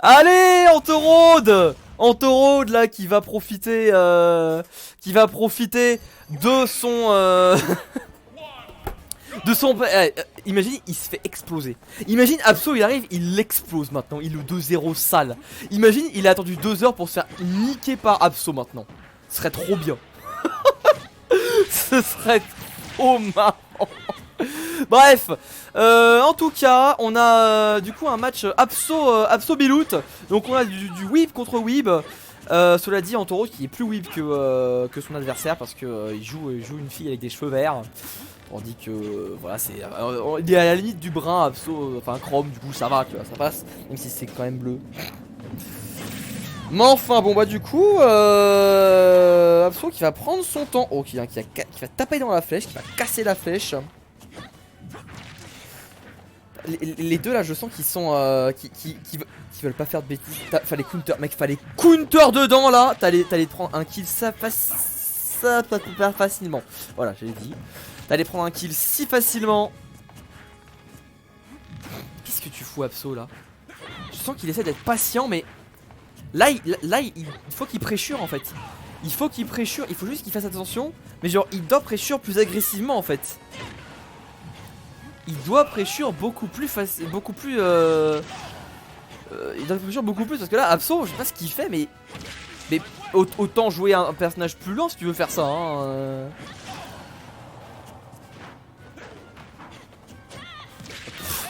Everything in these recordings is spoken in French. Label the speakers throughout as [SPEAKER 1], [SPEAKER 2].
[SPEAKER 1] Allez, Antorode! Antorode là qui va profiter de son de son imagine il se fait exploser. Imagine Abso il arrive, il l'explose maintenant, il est 2-0 sale. Imagine il a attendu 2 heures pour se faire niquer par Abso maintenant. Ce serait trop bien. Ce serait trop marrant. Bref, en tout cas, on a du coup un match Abso Bilout. Donc on a du Weeb contre Weeb. Cela dit, Antorode qui est plus Weeb que son adversaire parce que il joue une fille avec des cheveux verts. Tandis que voilà, il est à la limite du brun Abso, enfin chrome, du coup ça va, tu vois, ça passe, même si c'est quand même bleu. Mais enfin, bon bah du coup, Abso qui va prendre son temps, oh, qui va taper dans la flèche, qui va casser la flèche. Les deux là, je sens qu'ils sont, qui veulent pas faire de bêtises. Fallait counter, mec, fallait counter dedans là. T'allais prendre un kill ça facilement. Voilà, j'avais dit. T'allais prendre un kill si facilement. Qu'est-ce que tu fous, Abso là? Je sens qu'il essaie d'être patient, mais là, il faut qu'il pressure en fait. Il faut qu'il pressure, il faut juste qu'il fasse attention. Mais genre, il doit pressure plus agressivement en fait. Il doit pressure beaucoup plus facile, beaucoup plus. Il doit pressure beaucoup plus parce que là, Abso, je sais pas ce qu'il fait, mais autant jouer un personnage plus lent si tu veux faire ça. Hein,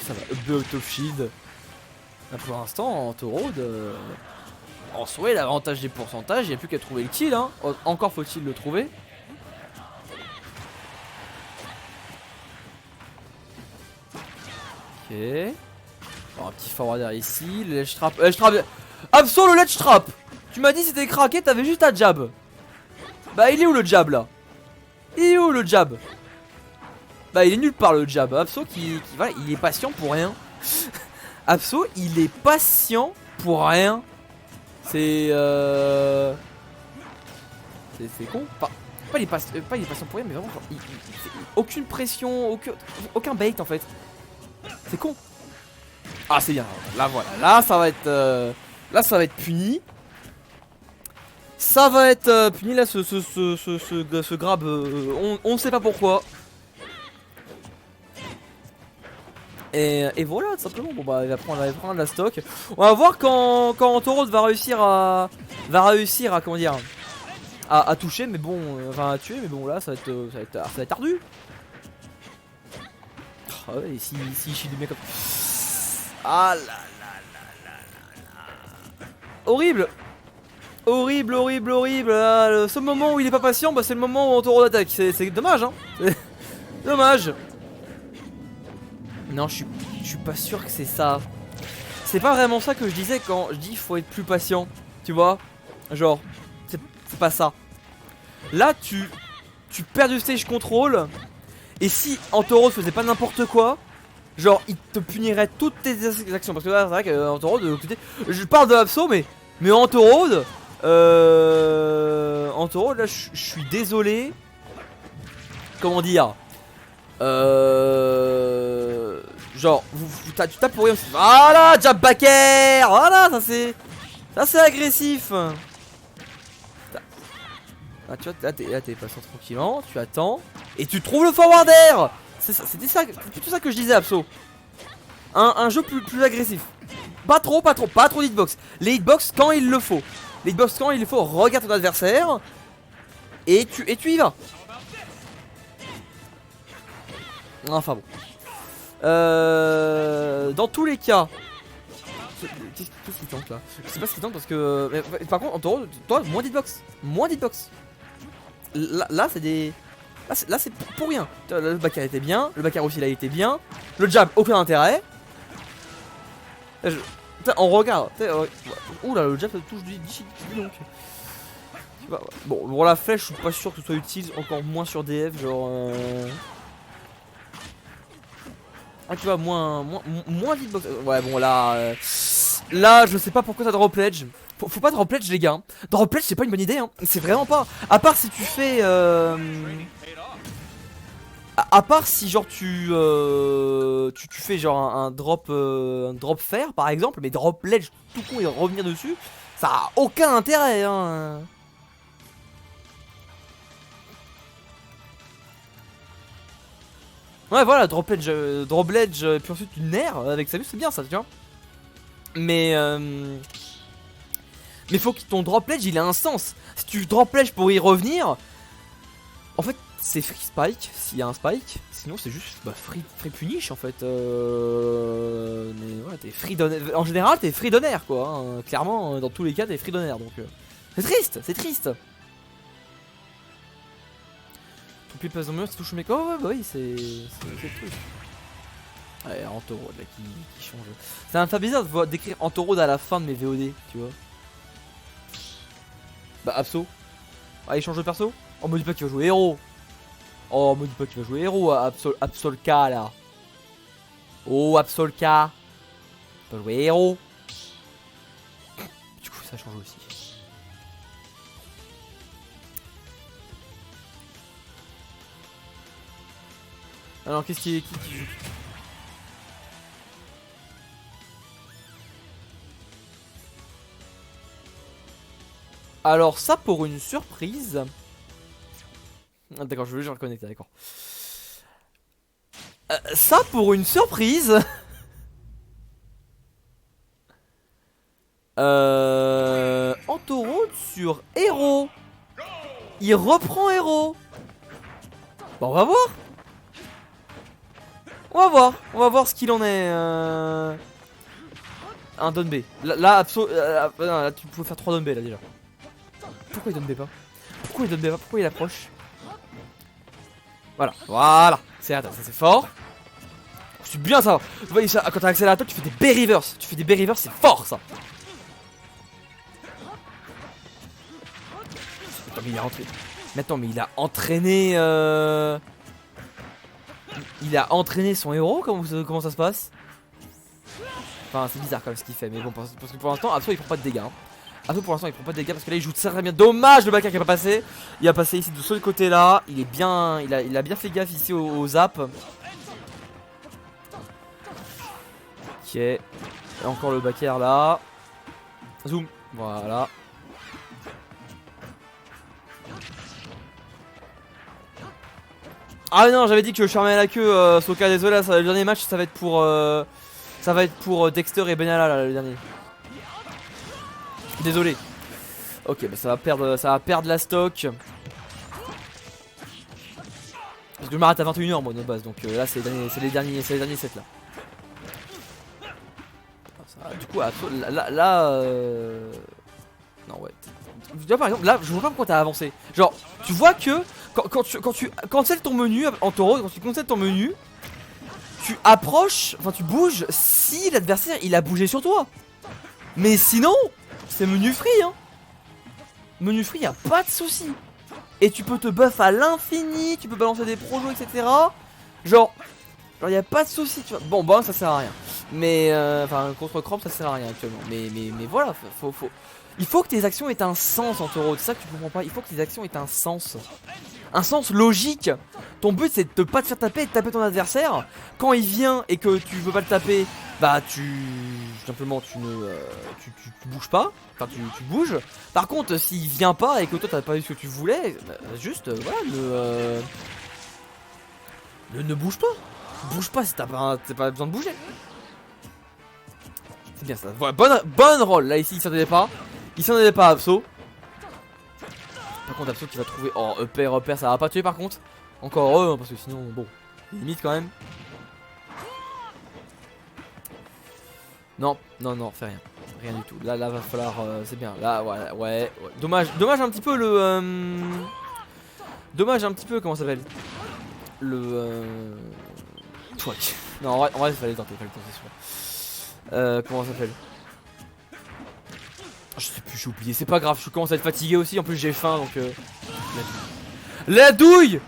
[SPEAKER 1] Ça va, up of shield. Là, pour l'instant, Antorode, en soi, l'avantage des pourcentages, il n'y a plus qu'à trouver le kill. Hein. Encore faut-il le trouver. Ok. Alors, un petit forwarder ici. Le ledge trap. Abso, le ledge trap. Tu m'as dit c'était craqué, t'avais juste un jab. Bah, il est où le jab là? Il est où le jab? Bah, il est nulle part le jab. Abso voilà, il est patient pour rien. Abso, il est patient pour rien. C'est con. Pas il est patient pour rien, mais vraiment, aucune pression, aucun bait en fait. C'est con. Ah, c'est bien. Là, voilà. Là, ça va être puni. Ça va être puni là, ce grab. On ne sait pas pourquoi. Et voilà, tout simplement. Bon bah, il va prendre de la stock. On va voir quand Antorode va réussir à comment dire, à toucher, mais bon, enfin à tuer, mais bon là, ça va être ardu. Ah ouais, si je suis des mecs comme. Ah là là là là là. Horrible. Horrible là, ce moment où il est pas patient, bah c'est le moment où Antorode attaque. C'est dommage hein. Dommage. Non, je suis pas sûr que c'est ça. C'est pas vraiment ça que je disais quand je dis faut être plus patient. Tu vois? Genre, c'est pas ça. Là, tu perds du stage control. Et si Antorode faisait pas n'importe quoi, genre, il te punirait toutes tes actions. Parce que là, c'est vrai qu'Antorode, je parle de Abso, mais Antorode, Antorode, là, je suis désolé. Comment dire? Genre, tu tapes pour rien. Voilà, jab back air. Voilà, ça c'est agressif. Ah, tu vois, là t'es passant tranquillement, tu attends et tu trouves le forward air. C'était ça, tout ça que je disais, Abso. Un jeu plus agressif. Pas trop d'hitbox. Les hitbox quand il le faut. Les hitbox quand il le faut, regarde ton adversaire et tu y vas. Enfin bon. Dans tous les cas, qu'est-ce qu'il tente là? Je sais pas ce qu'il tente parce que. Mais, par contre, Antorode, toi, moins d'hitbox. Là c'est des. Là c'est pour rien. Le backer était bien, le backer aussi là il était bien. Le jab, aucun intérêt. On regarde. Ouh là, le jab ça touche du donc. Bon, la flèche, je suis pas sûr que ce soit utile, encore moins sur DF, genre. Ah, tu vois, moins d'hitbox. Ouais, bon, là, là, je sais pas pourquoi ça drop ledge. Faut pas drop ledge, les gars. Drop ledge, c'est pas une bonne idée, hein. C'est vraiment pas. À part si tu fais. À part si genre tu fais genre un drop fer par exemple, mais drop ledge tout con et revenir dessus, ça a aucun intérêt hein. Ouais voilà, drop ledge puis ensuite une air avec Samus c'est bien ça tu vois. Mais faut que ton drop ledge il ait un sens. Si tu drop ledge pour y revenir, en fait c'est free spike s'il y a un spike. Sinon c'est juste free punish en fait. Mais ouais t'es free donner. En général t'es free donner quoi hein. Clairement dans tous les cas t'es free donner donc c'est triste, c'est triste. Ton pied passe dans le mur, ça touche mes corps. Ouais bah oui c'est le truc. Ouais Antorod là qui change. C'est un peu bizarre d'écrire Antorod à la fin de mes VOD tu vois. Bah Abso. Ah il change de perso. On me dit pas qu'il va jouer héros. Oh me dis pas qu'il va jouer héros Absolka là. Oh Absolka. Il va jouer héros. Du coup ça change aussi. Alors qu'est-ce qui joue? Alors ça pour une surprise. Ah, d'accord, je voulais le reconnecter, d'accord. Ça pour une surprise. Antorod sur héros. Il reprend héros. Bon on va voir. On va voir ce qu'il en est. Un Don B. Là, là, tu pouvais faire 3 Don B là déjà. Pourquoi il Don B pas? Pourquoi il Don B pas? Pourquoi il approche? Voilà, c'est ça c'est fort. C'est bien ça. Vous voyez ça, quand t'as accélérateur, tu fais des B reverse. Tu fais des B reverse, c'est fort ça. Attends, mais il a entraîné. Mais attends, mais il a entraîné. Il a entraîné son héros. Comment ça se passe? Enfin, c'est bizarre quand même ce qu'il fait, mais bon, parce que pour l'instant, Abso il prend pas de dégâts. Hein. Abso pour l'instant il prend pas de dégâts parce que là il joue très bien. Dommage le backer qui a pas passé. Il a passé ici de ce côté là. Il est bien. Il a bien fait gaffe ici au zap. Ok. Et encore le backer là. Zoom. Voilà. Ah non, j'avais dit que je charmais à la queue, Soka, désolé, le dernier match ça va être pour Dexter et Benalla là, le dernier. Désolé. Ok, bah ça va perdre la stock. Parce que je m'arrête à 21h moi de base, donc là c'est les derniers sets là. Ça, du coup, là non ouais. Par exemple, là je vois pas pourquoi t'as avancé. Genre, tu vois que quand tu cancelles ton menu en taureau, quand tu cancelles ton menu, tu approches, enfin tu bouges si l'adversaire il a bougé sur toi. Mais sinon, c'est menu free hein. Menu free, y'a pas de souci. Et tu peux te buff à l'infini, tu peux balancer des projets, etc. Genre y'a pas de souci, tu vois. Bon, bah ça sert à rien. Mais enfin contre Cramp ça sert à rien actuellement. Mais voilà, il faut que tes actions aient un sens en taureau. C'est ça que tu comprends pas. Il faut que tes actions aient un sens. Un sens logique. Ton but c'est de pas te faire taper et de taper ton adversaire. Quand il vient et que tu veux pas le taper, bah simplement tu bouges pas. Enfin tu bouges. Par contre s'il vient pas et que toi t'as pas eu ce que tu voulais, bah, juste voilà ne bouge pas. Bouge pas si t'as pas besoin de bouger. C'est bien ça. Voilà, bonne roll. Là ici il s'en allait pas. Il s'en allait pas Abso. Par contre Abso qui va trouver. Oh repère ça va pas tuer par contre. Encore heureux hein, parce que sinon bon. Limite quand même. Non, fais rien. Rien du tout. Là va falloir. C'est bien. Là voilà, ouais. Dommage un petit peu le. Dommage un petit peu comment ça s'appelle. Le. Non en vrai il fallait tenter c'est sûr. Comment ça s'appelle? Je sais plus, j'ai oublié, c'est pas grave, je commence à être fatigué aussi, en plus j'ai faim donc La douille.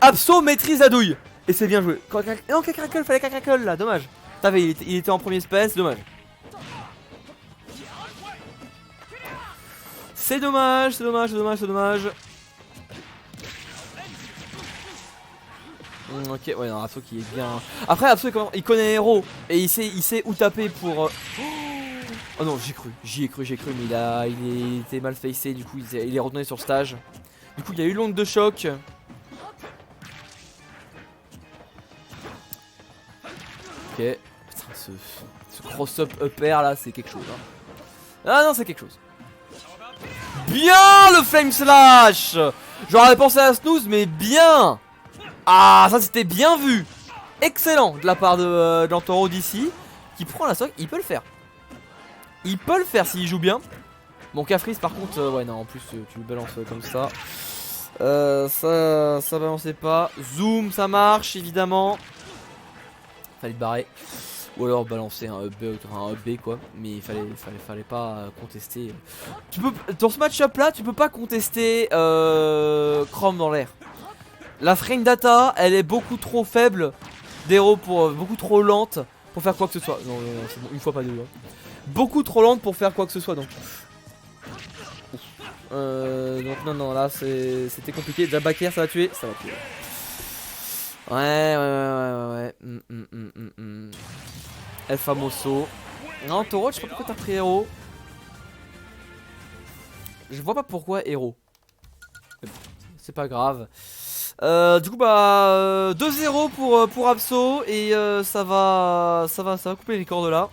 [SPEAKER 1] Abso maîtrise la douille. Et c'est bien joué. Non, Cacracle, fallait Cacracle là, dommage. Il était en premier espèce, dommage. C'est dommage. Ok, ouais, non, Abso qui est bien. Après, Abso il connaît Hero et il sait où taper pour. Oh non, j'y ai cru, mais il était mal facé, du coup il est retourné sur stage. Du coup, il y a eu l'onde de choc. Ok. Putain, ce cross-up upper là, c'est quelque chose. Hein. Ah non, c'est quelque chose. Bien le flame slash. J'aurais pensé à snooze, mais bien. Ah, ça c'était bien vu. Excellent de la part de l'Antoro d'ici. Qui prend la stock, il peut le faire. Il peut le faire s'il joue bien. Bon, Caprice par contre, ouais, non, en plus tu le balances comme ça. Ça balançait pas. Zoom, ça marche évidemment. Fallait te barrer. Ou alors balancer un up B quoi. Mais il fallait pas contester. Dans ce match-up là, tu peux pas contester Chrome dans l'air. La frame data, elle est beaucoup trop faible d'héros pour beaucoup trop lente pour faire quoi que ce soit. Non, c'est bon, une fois pas deux. Hein. Beaucoup trop lente pour faire quoi que ce soit donc. Donc non, là c'était compliqué. Déjà back air, ça va tuer. Ça va tuer. Ouais. El Famoso. Non, Taureau, je sais pas pourquoi t'as pris héros. Je vois pas pourquoi héros. C'est pas grave. Du coup, bah 2-0 pour Abso. Et ça va couper les cordes là.